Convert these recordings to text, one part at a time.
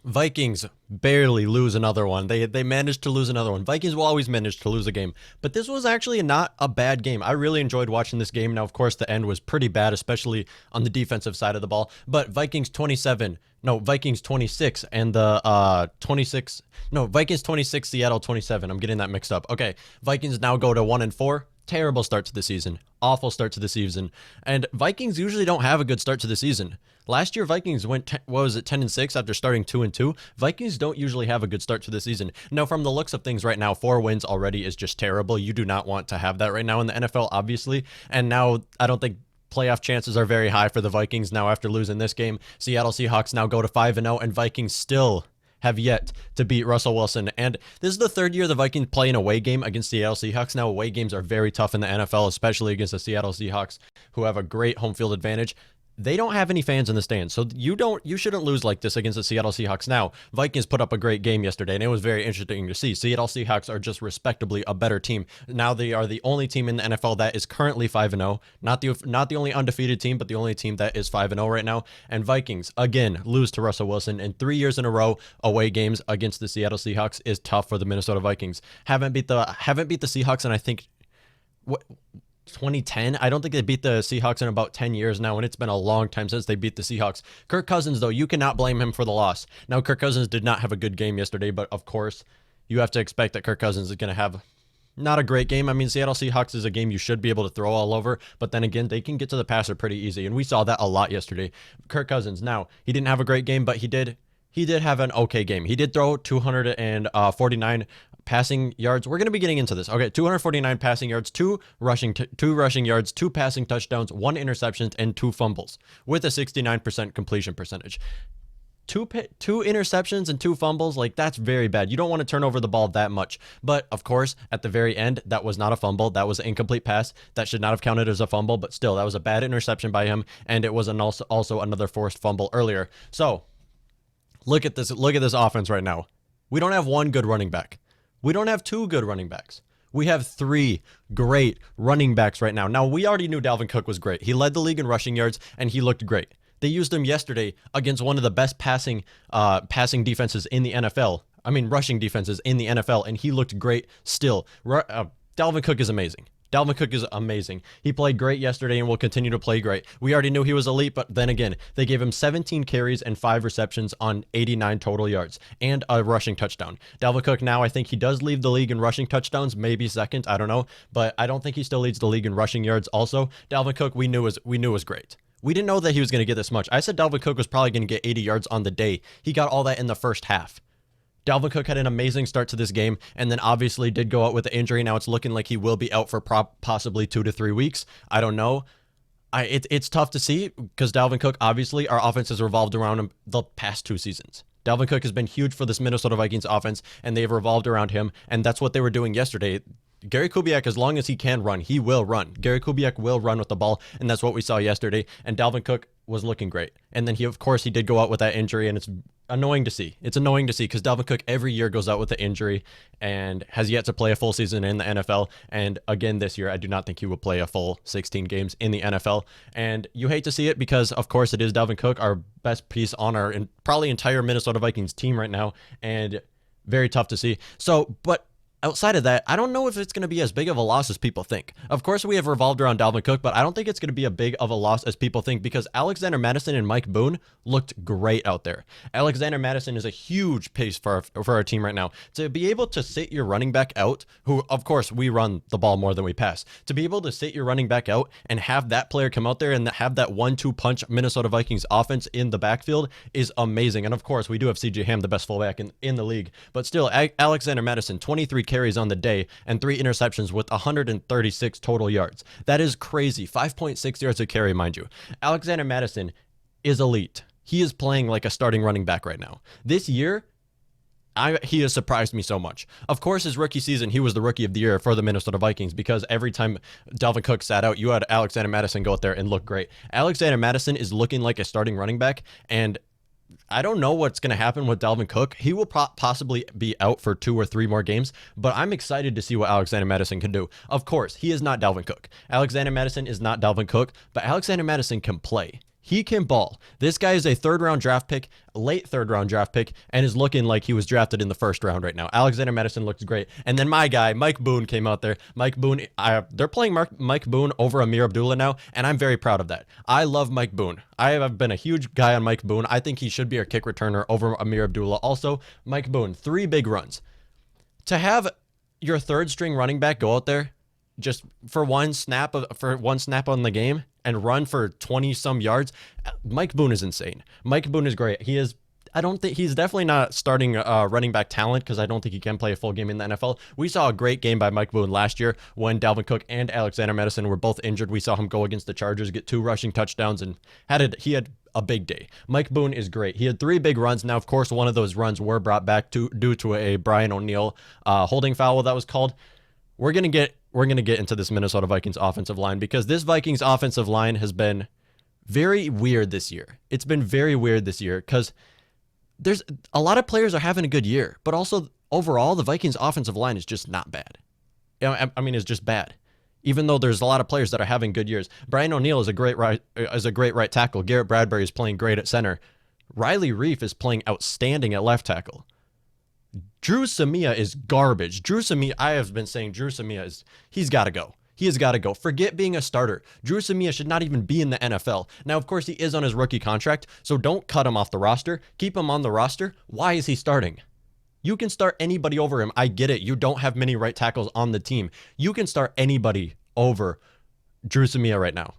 Vikings barely lose another one. They managed to lose another one. Vikings will always manage to lose a game, but this was actually not a bad game. I really enjoyed watching this game. Now, of course, the end was pretty bad, especially on the defensive side of the ball. But Vikings 27, no, Vikings 26, and the 26, no, Vikings 26, Seattle 27. I'm getting that mixed up. Okay, Vikings now go to 1-4. Terrible start to the season. Awful start to the season. And Vikings usually don't have a good start to the season. Last year, Vikings went, 10-6 after starting 2-2. Vikings don't usually have a good start to the season. Now, from the looks of things right now, 4 wins already is just terrible. You do not want to have that right now in the NFL, obviously. And now, I don't think playoff chances are very high for the Vikings now after losing this game. Seattle Seahawks now go to 5-0, and Vikings still have yet to beat Russell Wilson. And this is the third year the Vikings play an away game against Seattle Seahawks. Now, away games are very tough in the NFL, especially against the Seattle Seahawks, who have a great home field advantage. They don't have any fans in the stands, so you shouldn't lose like this against the Seattle Seahawks. Now, Vikings put up a great game yesterday, and it was very interesting to see. Seattle Seahawks are just respectably a better team. Now they are the only team in the NFL that is currently 5-0. Not the only undefeated team, but the only team that is 5-0 right now. And Vikings again lose to Russell Wilson, and 3 years in a row away games against the Seattle Seahawks is tough for the Minnesota Vikings. Haven't beat the Seahawks, and I think what 2010. I don't think they beat the Seahawks in about 10 years now, and it's been a long time since they beat the Seahawks. Kirk Cousins, though, you cannot blame him for the loss. Now, Kirk Cousins did not have a good game yesterday, but of course, you have to expect that Kirk Cousins is going to have not a great game. I mean, Seattle Seahawks is a game you should be able to throw all over, but then again, they can get to the passer pretty easy, and we saw that a lot yesterday. Kirk Cousins, now, he didn't have a great game, but he did have an okay game. He did throw 249 passing yards. We're going to be getting into this. Okay, 249 passing yards, two rushing yards, 2 passing touchdowns, 1 interception, and 2 fumbles with a 69% completion percentage. Two interceptions and 2 fumbles, like that's very bad. You don't want to turn over the ball that much. But of course, at the very end, that was not a fumble. That was an incomplete pass. That should not have counted as a fumble, but still, that was a bad interception by him, and it was also another forced fumble earlier. So, look at this offense right now. We don't have 1 good running back. We don't have 2 good running backs. We have 3 great running backs right now. Now, we already knew Dalvin Cook was great. He led the league in rushing yards, and he looked great. They used him yesterday against one of the best passing defenses in the NFL. I mean, rushing defenses in the NFL, and he looked great still. Dalvin Cook is amazing. Dalvin Cook is amazing. He played great yesterday and will continue to play great. We already knew he was elite, but then again, they gave him 17 carries and 5 receptions on 89 total yards and a rushing touchdown. Dalvin Cook now, I think he does lead the league in rushing touchdowns, maybe second, I don't know, but I don't think he still leads the league in rushing yards also. Dalvin Cook, we knew was great. We didn't know that he was going to get this much. I said Dalvin Cook was probably going to get 80 yards on the day. He got all that in the first half. Dalvin Cook had an amazing start to this game, and then obviously did go out with an injury. Now it's looking like he will be out for possibly 2 to 3 weeks. I don't know. It's tough to see because Dalvin Cook, obviously, our offense has revolved around him the past 2 seasons. Dalvin Cook has been huge for this Minnesota Vikings offense, and they've revolved around him, and that's what they were doing yesterday. Gary Kubiak, as long as he can run, he will run. Gary Kubiak will run with the ball, and that's what we saw yesterday, and Dalvin Cook was looking great. And then of course, he did go out with that injury, and it's annoying to see. It's annoying to see because Dalvin Cook every year goes out with the injury and has yet to play a full season in the NFL. And again, this year, I do not think he will play a full 16 games in the NFL. And you hate to see it because, of course, it is Dalvin Cook, our best piece on our probably entire Minnesota Vikings team right now, and very tough to see. So, but outside of that, I don't know if it's going to be as big of a loss as people think. Of course, we have revolved around Dalvin Cook, but I don't think it's going to be a big of a loss as people think because Alexander Mattison and Mike Boone looked great out there. Alexander Mattison is a huge piece for our team right now. To be able to sit your running back out, who, of course, we run the ball more than we pass. To be able to sit your running back out and have that player come out there and have that 1-2 punch Minnesota Vikings offense in the backfield is amazing. And of course, we do have C.J. Ham, the best fullback in the league. But still, Alexander Mattison, 23 carries on the day and 3 interceptions with 136 total yards. That is crazy. 5.6 yards a carry, mind you. Alexander Mattison is elite. He is playing like a starting running back right now. This year, he has surprised me so much. Of course, his rookie season, he was the rookie of the year for the Minnesota Vikings because every time Dalvin Cook sat out, you had Alexander Mattison go out there and look great. Alexander Mattison is looking like a starting running back, and I don't know what's going to happen with Dalvin Cook. He will possibly be out for 2 or 3 more games, but I'm excited to see what Alexander Mattison can do. Of course, he is not Dalvin Cook. Alexander Mattison is not Dalvin Cook, but Alexander Mattison can play. He can ball. This guy is a third-round draft pick, late third-round draft pick, and is looking like he was drafted in the first round right now. Alexander Madison looks great. And then my guy, Mike Boone, came out there. Mike Boone, they're playing Mike Boone over Amir Abdullah now, and I'm very proud of that. I love Mike Boone. I have been a huge guy on Mike Boone. I think he should be our kick returner over Amir Abdullah. Also, Mike Boone, 3 big runs. To have your third-string running back go out there just for one snap on the game and run for 20 some yards, Mike Boone is insane. Mike Boone is great. I don't think he's definitely not starting running back talent, because I don't think he can play a full game in the NFL. We saw a great game by Mike Boone last year when Dalvin Cook and Alexander Madison were both injured. We saw him go against the Chargers, get 2 rushing touchdowns, and he had a big day. Mike Boone is great. He had 3 big runs. Now, of course, one of those runs were brought back due to a Brian O'Neill holding foul that was called. We're gonna get into this Minnesota Vikings offensive line, because this Vikings offensive line has been very weird this year. It's been very weird this year because there's a lot of players are having a good year, but also overall the Vikings offensive line is just not bad. I mean, it's just bad. Even though there's a lot of players that are having good years. Brian O'Neill is a great right tackle. Garrett Bradbury is playing great at center. Riley Reif is playing outstanding at left tackle. Drew Samia is garbage. I have been saying Drew Samia he's got to go. He has got to go. Forget being a starter. Drew Samia should not even be in the NFL. Now, of course, he is on his rookie contract, so don't cut him off the roster. Keep him on the roster. Why is he starting? You can start anybody over him. I get it. You don't have many right tackles on the team. You can start anybody over Drew Samia right now.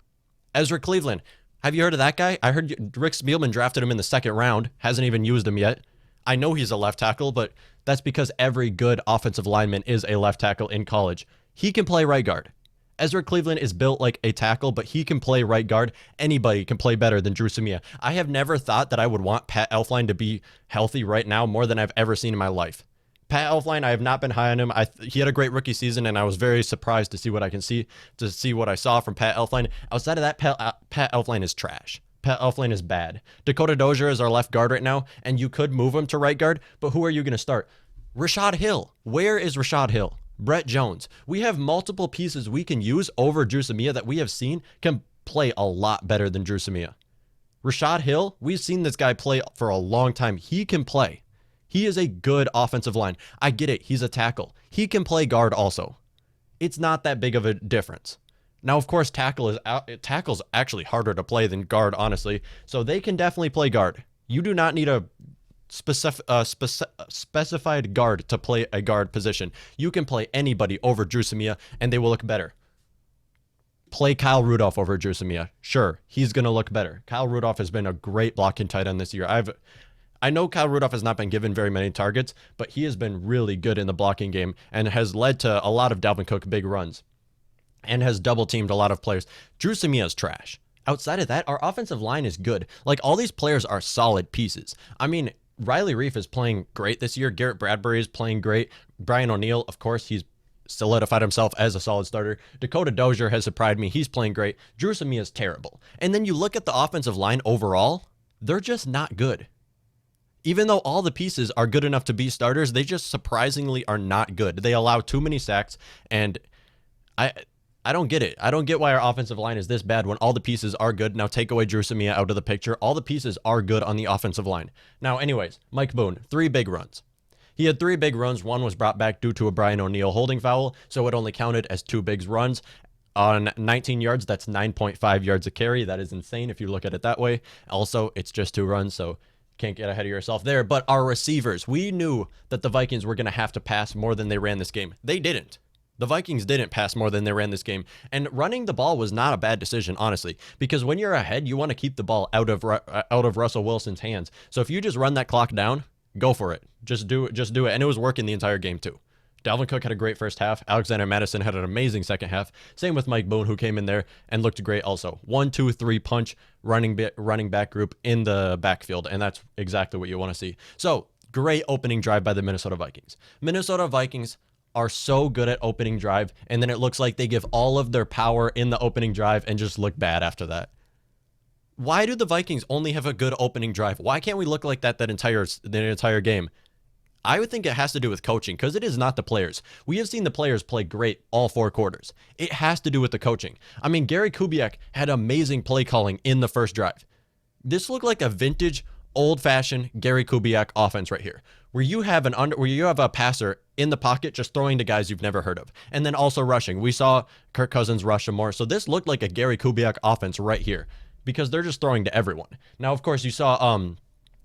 Ezra Cleveland. Have you heard of that guy? I heard Rick Spielman drafted him in the second round. Hasn't even used him yet. I know he's a left tackle, but that's because every good offensive lineman is a left tackle in college. He can play right guard. Ezra Cleveland is built like a tackle, but he can play right guard. Anybody can play better than Drew Samia. I have never thought that I would want Pat Elflein to be healthy right now more than I've ever seen in my life. Pat Elflein, I have not been high on him. He had a great rookie season, and I was very surprised to see what I saw from Pat Elflein. Outside of that, Pat Elflein is trash. Pat Elflein is bad. Dakota Dozier is our left guard right now, and you could move him to right guard, but who are you going to start? Rashad Hill. Where is Rashad Hill? Brett Jones. We have multiple pieces we can use over Drew Samia that we have seen can play a lot better than Drew Samia. Rashad Hill, we've seen this guy play for a long time. He can play. He is a good offensive line. I get it. He's a tackle. He can play guard also. It's not that big of a difference. Now, of course, tackle's actually harder to play than guard, honestly. So they can definitely play guard. You do not need a specified guard to play a guard position. You can play anybody over Drew Samia, and they will look better. Play Kyle Rudolph over Drew Samia. Sure, he's going to look better. Kyle Rudolph has been a great blocking tight end this year. I know Kyle Rudolph has not been given very many targets, but he has been really good in the blocking game and has led to a lot of Dalvin Cook big runs and has double teamed a lot of players. Drew Samia is trash. Outside of that, our offensive line is good. Like, all these players are solid pieces. I mean, Riley Reif is playing great this year. Garrett Bradbury is playing great. Brian O'Neill, of course, he's solidified himself as a solid starter. Dakota Dozier has surprised me. He's playing great. Drew Samia is terrible. And then you look at the offensive line overall, they're just not good. Even though all the pieces are good enough to be starters, they just surprisingly are not good. They allow too many sacks, and I don't get it. I don't get why our offensive line is this bad when all the pieces are good. Now take away Drew Samia out of the picture. All the pieces are good on the offensive line. Now, anyways, Mike Boone, 3 big runs. He had 3 big runs. One was brought back due to a Brian O'Neill holding foul, so it only counted as 2 big runs. On 19 yards, that's 9.5 yards a carry. That is insane if you look at it that way. Also, it's just 2 runs, so can't get ahead of yourself there. But our receivers, we knew that the Vikings were going to have to pass more than they ran this game. They didn't. The Vikings didn't pass more than they ran this game. And running the ball was not a bad decision, honestly, because when you're ahead, you want to keep the ball out of Russell Wilson's hands. So if you just run that clock down, go for it. Just do it. And it was working the entire game too. Dalvin Cook had a great first half. Alexander Madison had an amazing second half. Same with Mike Boone, who came in there and looked great also. 1, 2, 3 punch running back group in the backfield, and that's exactly what you want to see. So, great opening drive by the Minnesota Vikings. Minnesota Vikings are so good at opening drive, and then it looks like they give all of their power in the opening drive and just look bad after that. Why do the Vikings only have a good opening drive? Why can't we look like that entire game? I would think it has to do with coaching, because it is not the players. We have seen the players play great all 4 quarters. It has to do with the coaching. I mean, Gary Kubiak had amazing play calling in the first drive. This looked like a vintage, old-fashioned Gary Kubiak offense right here, where you have a passer in the pocket just throwing to guys you've never heard of, and then also rushing. We saw Kirk Cousins rush him more, so this looked like a Gary Kubiak offense right here because they're just throwing to everyone. Now, of course, you saw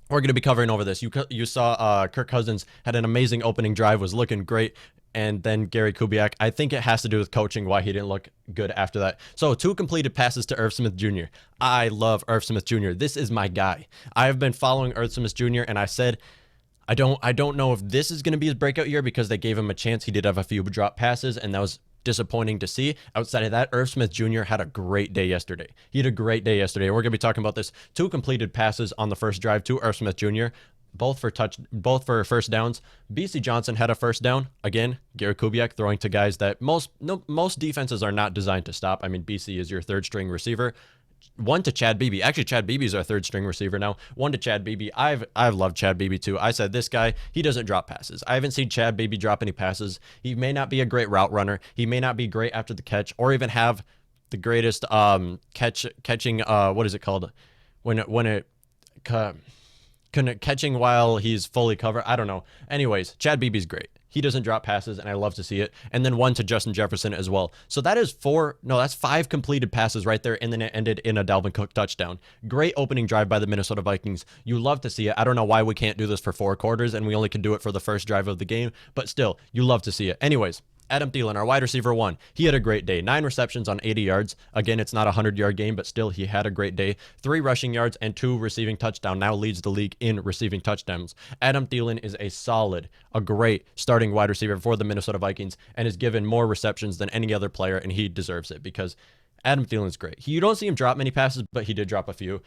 we're going to be covering over this. You saw Kirk Cousins had an amazing opening drive, was looking great. And then Gary Kubiak, I think it has to do with coaching why he didn't look good after that. So 2 completed passes to Irv Smith Jr. I love Irv Smith Jr. This is my guy. I have been following Irv Smith Jr. and I said, I don't know if this is going to be his breakout year because they gave him a chance. He did have a few drop passes and that was disappointing to see. Outside of that, Irv Smith Jr. had a great day yesterday. He had a great day yesterday. We're going to be talking about this. 2 completed passes on the first drive to Irv Smith Jr., both for first downs. BC Johnson had a first down. Again, Gary Kubiak throwing to guys that most defenses are not designed to stop. I mean, BC is your third string receiver. 1 to Chad Beebe. Actually, Chad Beebe is our third string receiver now. 1 to Chad Beebe. I've loved Chad Beebe too. I said this guy, he doesn't drop passes. I haven't seen Chad Beebe drop any passes. He may not be a great route runner. He may not be great after the catch or even have the greatest catching what is it called catching while he's fully covered. I don't know. Anyways, Chad Beebe's great. He doesn't drop passes, and I love to see it. And then 1 to Justin Jefferson as well. So that's 5 completed passes right there, and then it ended in a Dalvin Cook touchdown. Great opening drive by the Minnesota Vikings. You love to see it. I don't know why we can't do this for 4 quarters, and we only can do it for the first drive of the game, but still, you love to see it. Anyways, Adam Thielen, our wide receiver 1, he had a great day. 9 receptions on 80 yards. Again, it's not a 100-yard game, but still, he had a great day. 3 rushing yards and 2 receiving touchdowns. Now leads the league in receiving touchdowns. Adam Thielen is a great starting wide receiver for the Minnesota Vikings and is given more receptions than any other player, and he deserves it because Adam Thielen's great. You don't see him drop many passes, but he did drop a few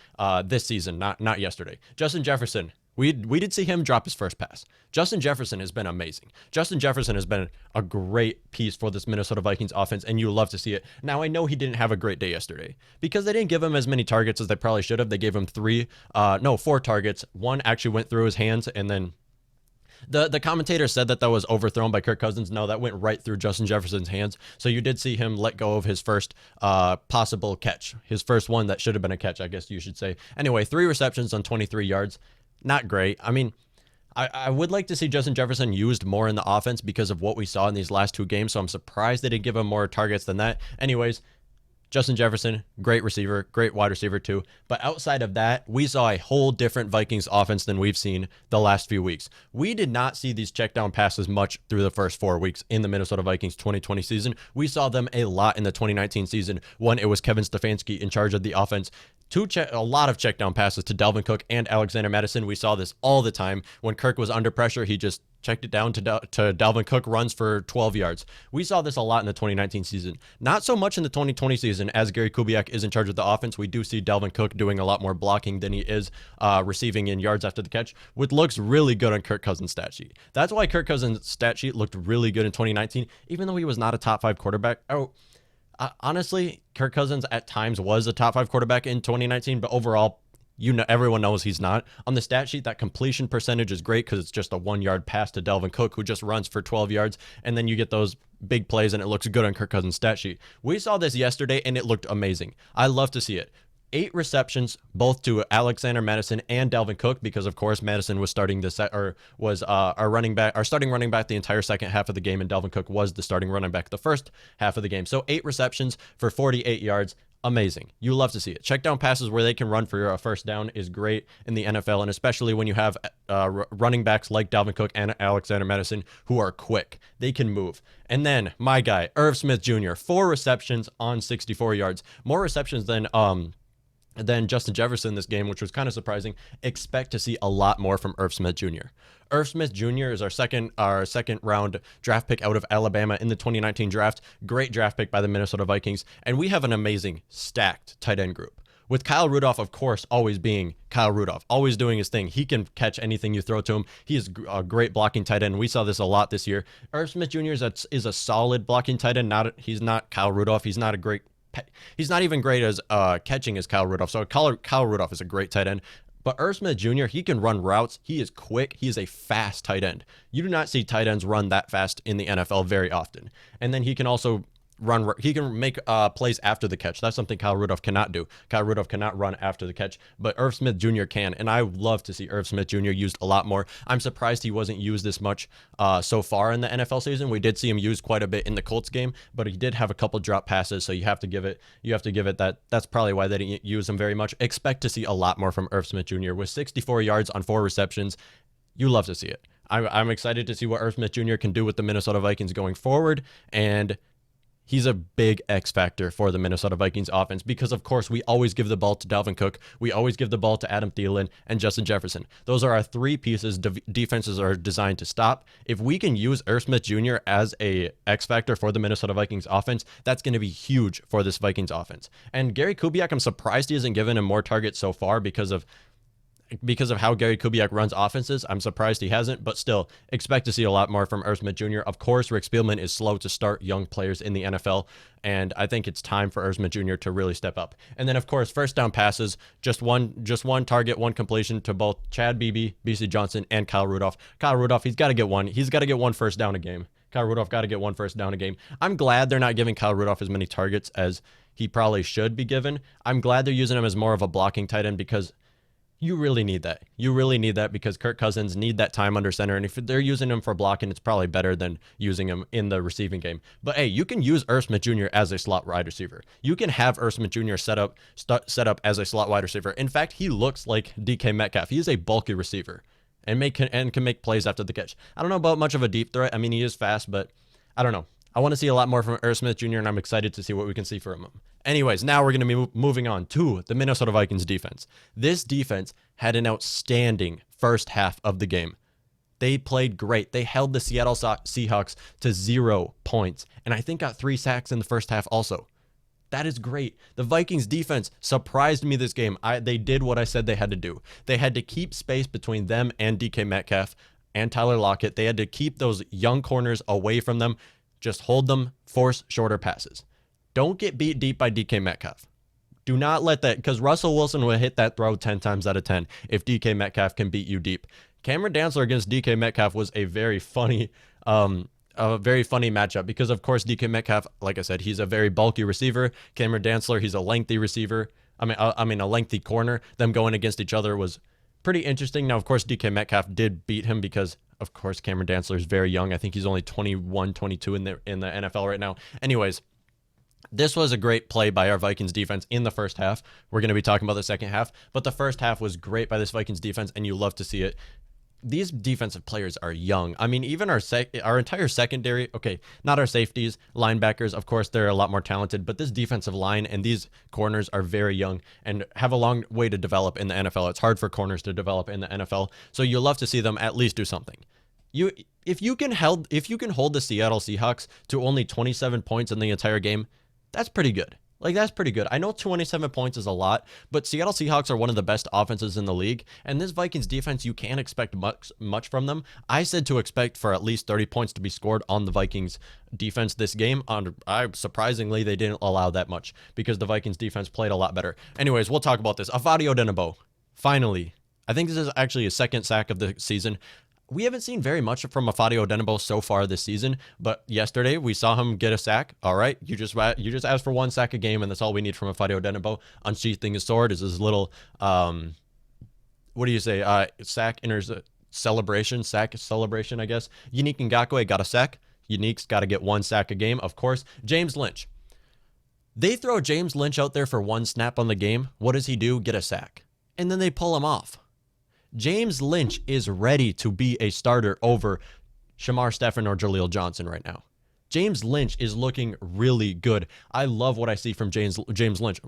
this season, not yesterday. Justin Jefferson, we did see him drop his first pass. Justin Jefferson has been amazing. Justin Jefferson has been a great piece for this Minnesota Vikings offense, and you love to see it. Now, I know he didn't have a great day yesterday because they didn't give him as many targets as they probably should have. They gave him 4 targets. 1 actually went through his hands, and then the commentator said that was overthrown by Kirk Cousins. No, that went right through Justin Jefferson's hands. So you did see him let go of his first possible catch. His first one that should have been a catch, I guess you should say. Anyway, 3 receptions on 23 yards. Not great. I mean, I would like to see Justin Jefferson used more in the offense because of what we saw in these last 2 games. So I'm surprised they didn't give him more targets than that. Anyways, Justin Jefferson, great receiver, great wide receiver too. But outside of that, we saw a whole different Vikings offense than we've seen the last few weeks. We did not see these check down passes much through the first 4 weeks in the Minnesota Vikings 2020 season. We saw them a lot in the 2019 season when it was Kevin Stefanski in charge of the offense. A lot of check down passes to Dalvin Cook and Alexander Mattison. We saw this all the time. When Kirk was under pressure, he just checked it down to Dalvin Cook, runs for 12 yards. We saw this a lot in the 2019 season. Not so much in the 2020 season as Gary Kubiak is in charge of the offense. We do see Dalvin Cook doing a lot more blocking than he is receiving in yards after the catch, which looks really good on Kirk Cousins' stat sheet. That's why Kirk Cousins' stat sheet looked really good in 2019, even though he was not a top 5 quarterback. Honestly, Kirk Cousins at times was a top 5 quarterback in 2019, but overall, everyone knows he's not. On the stat sheet, that completion percentage is great because it's just a 1-yard pass to Dalvin Cook, who just runs for 12 yards, and then you get those big plays, and it looks good on Kirk Cousins' stat sheet. We saw this yesterday, and it looked amazing. I love to see it. 8 receptions, both to Alexander Mattison and Dalvin Cook, because of course Mattison was starting our starting running back the entire second half of the game, and Dalvin Cook was the starting running back the first half of the game. So 8 receptions for 48 yards. Amazing. You love to see it. Check down passes where they can run for a first down is great in the NFL, and especially when you have running backs like Dalvin Cook and Alexander Mattison who are quick. They can move. And then my guy, Irv Smith Jr., 4 receptions on 64 yards. More receptions than Justin Jefferson this game, which was kind of surprising. Expect to see a lot more from Irv Smith Jr. Irv Smith Jr. is our second round draft pick out of Alabama in the 2019 draft. Great draft pick by the Minnesota Vikings. And we have an amazing stacked tight end group. With Kyle Rudolph, of course, always being Kyle Rudolph, always doing his thing. He can catch anything you throw to him. He is a great blocking tight end. We saw this a lot this year. Irv Smith Jr. is a solid blocking tight end. He's not Kyle Rudolph. He's not even great as catching as Kyle Rudolph. So Kyle Rudolph is a great tight end. But Irv Smith Jr., he can run routes. He is quick. He is a fast tight end. You do not see tight ends run that fast in the NFL very often. And then he can also He can make plays after the catch. That's something Kyle Rudolph cannot do. Kyle Rudolph cannot run after the catch, but Irv Smith Jr. can, and I love to see Irv Smith Jr. used a lot more. I'm surprised he wasn't used this much so far in the NFL season. We did see him used quite a bit in the Colts game, but he did have a couple drop passes, so you have to give it that. That's probably why they didn't use him very much. Expect to see a lot more from Irv Smith Jr. with 64 yards on 4 receptions. You love to see it. I'm excited to see what Irv Smith Jr. can do with the Minnesota Vikings going forward, and he's a big X factor for the Minnesota Vikings offense because, of course, we always give the ball to Dalvin Cook. We always give the ball to Adam Thielen and Justin Jefferson. Those are our 3 pieces defenses are designed to stop. If we can use Irv Smith Jr. as a X factor for the Minnesota Vikings offense, that's going to be huge for this Vikings offense. And Gary Kubiak, I'm surprised he hasn't given him more targets so far because of how Gary Kubiak runs offenses. I'm surprised he hasn't, but still expect to see a lot more from Irv Smith Jr. Of course, Rick Spielman is slow to start young players in the NFL, and I think it's time for Irv Smith Jr. to really step up. And then, of course, first down passes, just one target, one completion to both Chad Beebe, BC Johnson, and Kyle Rudolph. Kyle Rudolph, he's got to get one. He's got to get one first down a game. Kyle Rudolph got to get one first down a game. I'm glad they're not giving Kyle Rudolph as many targets as he probably should be given. I'm glad they're using him as more of a blocking tight end because you really need that. You really need that because Kirk Cousins need that time under center. And if they're using him for blocking, it's probably better than using him in the receiving game. But hey, you can use Irv Smith Jr. as a slot wide receiver. You can have Irv Smith Jr. set up as a slot wide receiver. In fact, he looks like DK Metcalf. He is a bulky receiver and can make plays after the catch. I don't know about much of a deep threat. I mean, he is fast, but I don't know. I want to see a lot more from Irv Smith Jr., and I'm excited to see what we can see from him. Anyways, now we're going to be moving on to the Minnesota Vikings defense. This defense had an outstanding first half of the game. They played great. They held the Seattle Seahawks to 0 points, and I think got 3 sacks in the first half also. That is great. The Vikings defense surprised me this game. They did what I said they had to do. They had to keep space between them and DK Metcalf and Tyler Lockett. They had to keep those young corners away from them. Just hold them, force shorter passes. Don't get beat deep by DK Metcalf. Do not let that, because Russell Wilson will hit that throw 10 times out of 10 if DK Metcalf can beat you deep. Cameron Dantzler against DK Metcalf was a very funny matchup because, of course, DK Metcalf, like I said, he's a very bulky receiver. Cameron Dantzler, he's a lengthy receiver. A lengthy corner. Them going against each other was pretty interesting. Now, of course, DK Metcalf did beat him because, of course, Cameron Dantzler is very young. I think he's only 21, 22 in the NFL right now. Anyways, this was a great play by our Vikings defense in the first half. We're going to be talking about the second half, but the first half was great by this Vikings defense, and you love to see it. These defensive players are young. I mean, even our entire secondary, okay, not our safeties, linebackers, of course, they're a lot more talented, but this defensive line and these corners are very young and have a long way to develop in the NFL. It's hard for corners to develop in the NFL, so you love to see them at least do something. If you can hold the Seattle Seahawks to only 27 points in the entire game, that's pretty good. That's pretty good. I know 27 points is a lot, but Seattle Seahawks are one of the best offenses in the league, and this Vikings defense, you can't expect much from them. I said to expect for at least 30 points to be scored on the Vikings defense this game. Surprisingly, they didn't allow that much because the Vikings defense played a lot better. Anyways, we'll talk about this. Avadio Denebo, finally. I think this is actually his second sack of the season. We haven't seen very much from Avadio Denebo so far this season, but yesterday we saw him get a sack. All right, you just asked for 1 sack a game, and that's all we need from Avadio Denebo. Unsheathing his sword is his little, sack celebration, I guess. Unique Ngakoue got a sack. Unique's got to get 1 sack a game, of course. James Lynch. They throw James Lynch out there for 1 snap on the game. What does he do? Get a sack. And then they pull him off. James Lynch is ready to be a starter over Shamar Stephen or Jaleel Johnson right now. James Lynch is looking really good. I love what I see from James Lynch.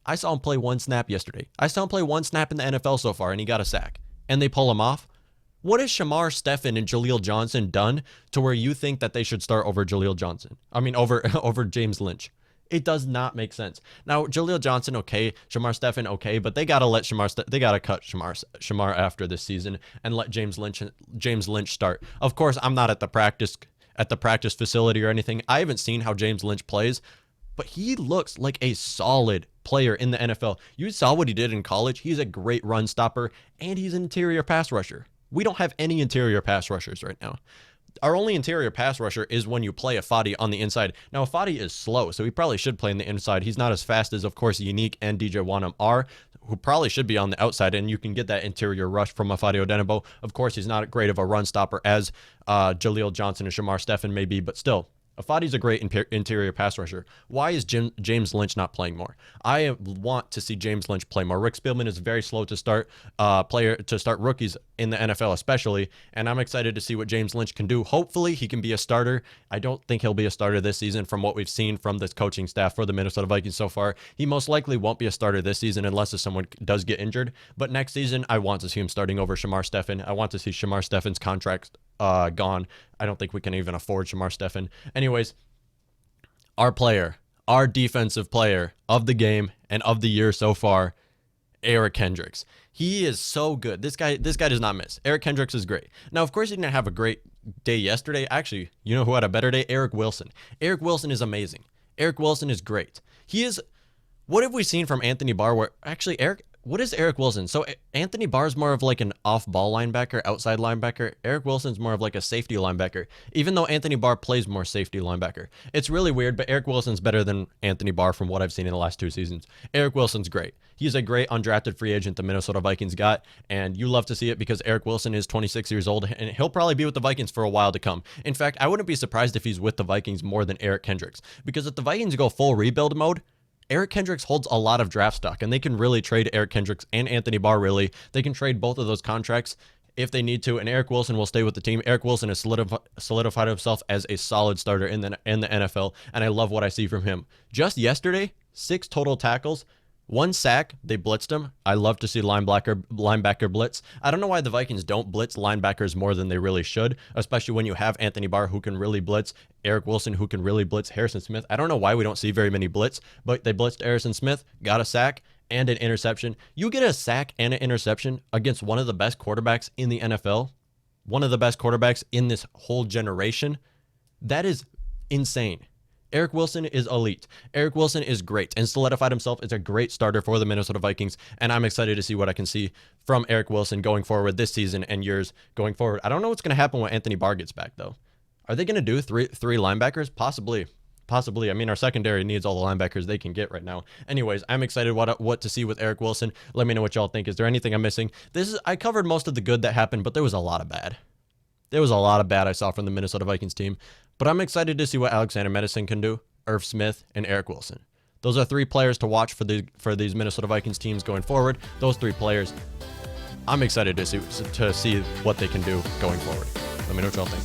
I saw him play 1 snap yesterday. I saw him play 1 snap in the NFL so far, and he got a sack. And they pull him off. What has Shamar Stephen and Jaleel Johnson done to where you think that they should start over Jaleel Johnson? Over James Lynch. It does not make sense. Now, Jaleel Johnson, okay. Shamar Stephen, okay. But they got to cut Shamar after this season and let James Lynch start. Of course, I'm not at the practice facility or anything. I haven't seen how James Lynch plays, but he looks like a solid player in the NFL. You saw what he did in college. He's a great run stopper, and he's an interior pass rusher. We don't have any interior pass rushers right now. Our only interior pass rusher is when you play Afadi on the inside. Now, Afadi is slow, so he probably should play on the inside. He's not as fast as, of course, Unique and DJ Wanham are, who probably should be on the outside, and you can get that interior rush from Afadi Odenigbo. Of course, he's not great of a run stopper as Jaleel Johnson and Shamar Stephen may be, but still, Afadi's a great interior pass rusher. Why is James Lynch not playing more? I want to see James Lynch play more. Rick Spielman is very slow to start rookies in the NFL especially, and I'm excited to see what James Lynch can do. Hopefully he can be a starter. I don't think he'll be a starter this season from what we've seen from this coaching staff for the Minnesota Vikings so far. He most likely won't be a starter this season unless if someone does get injured, but next season I want to see him starting over Shamar Stephen. I want to see Shamar Stephen's contract gone. I don't think we can even afford Shamar Stephen. Anyways, our defensive player of the game and of the year so far, Eric Kendricks. He is so good. This guy does not miss. Eric Kendricks is great. Now, of course, he didn't have a great day yesterday. Actually, you know who had a better day? Eric Wilson. Eric Wilson is amazing. Eric Wilson is great. What have we seen from Anthony Barr? What is Eric Wilson? So Anthony Barr's more of like an off-ball linebacker, outside linebacker. Eric Wilson's more of like a safety linebacker, even though Anthony Barr plays more safety linebacker. It's really weird, but Eric Wilson's better than Anthony Barr from what I've seen in the last 2 seasons. Eric Wilson's great. He's a great undrafted free agent the Minnesota Vikings got, and you love to see it because Eric Wilson is 26 years old, and he'll probably be with the Vikings for a while to come. In fact, I wouldn't be surprised if he's with the Vikings more than Eric Kendricks, because if the Vikings go full rebuild mode, Eric Kendricks holds a lot of draft stock, and they can really trade Eric Kendricks and Anthony Barr, really. They can trade both of those contracts if they need to, and Eric Wilson will stay with the team. Eric Wilson has solidified himself as a solid starter in the NFL, and I love what I see from him. Just yesterday, 6 total tackles, 1 sack. They blitzed him. I love to see linebacker blitz. I don't know why the Vikings don't blitz linebackers more than they really should, especially when you have Anthony Barr who can really blitz, Eric Wilson who can really blitz, Harrison Smith. I don't know why we don't see very many blitz, but they blitzed Harrison Smith, got a sack and an interception. You get a sack and an interception against one of the best quarterbacks in the NFL, one of the best quarterbacks in this whole generation. That is insane. Eric Wilson is elite. Eric Wilson is great and solidified himself as a great starter for the Minnesota Vikings, and I'm excited to see what I can see from Eric Wilson going forward this season and years going forward. I don't know what's going to happen when Anthony Barr gets back, though. Are they going to do three linebackers? Possibly. I mean, our secondary needs all the linebackers they can get right now. Anyways, I'm excited what to see with Eric Wilson. Let me know what y'all think. Is there anything I'm missing? I covered most of the good that happened, but there was a lot of bad. There was a lot of bad I saw from the Minnesota Vikings team, but I'm excited to see what Alexander Madison can do, Irv Smith, and Eric Wilson. Those are 3 players to watch for these Minnesota Vikings teams going forward. Those 3 players, I'm excited to see what they can do going forward. Let me know what y'all think.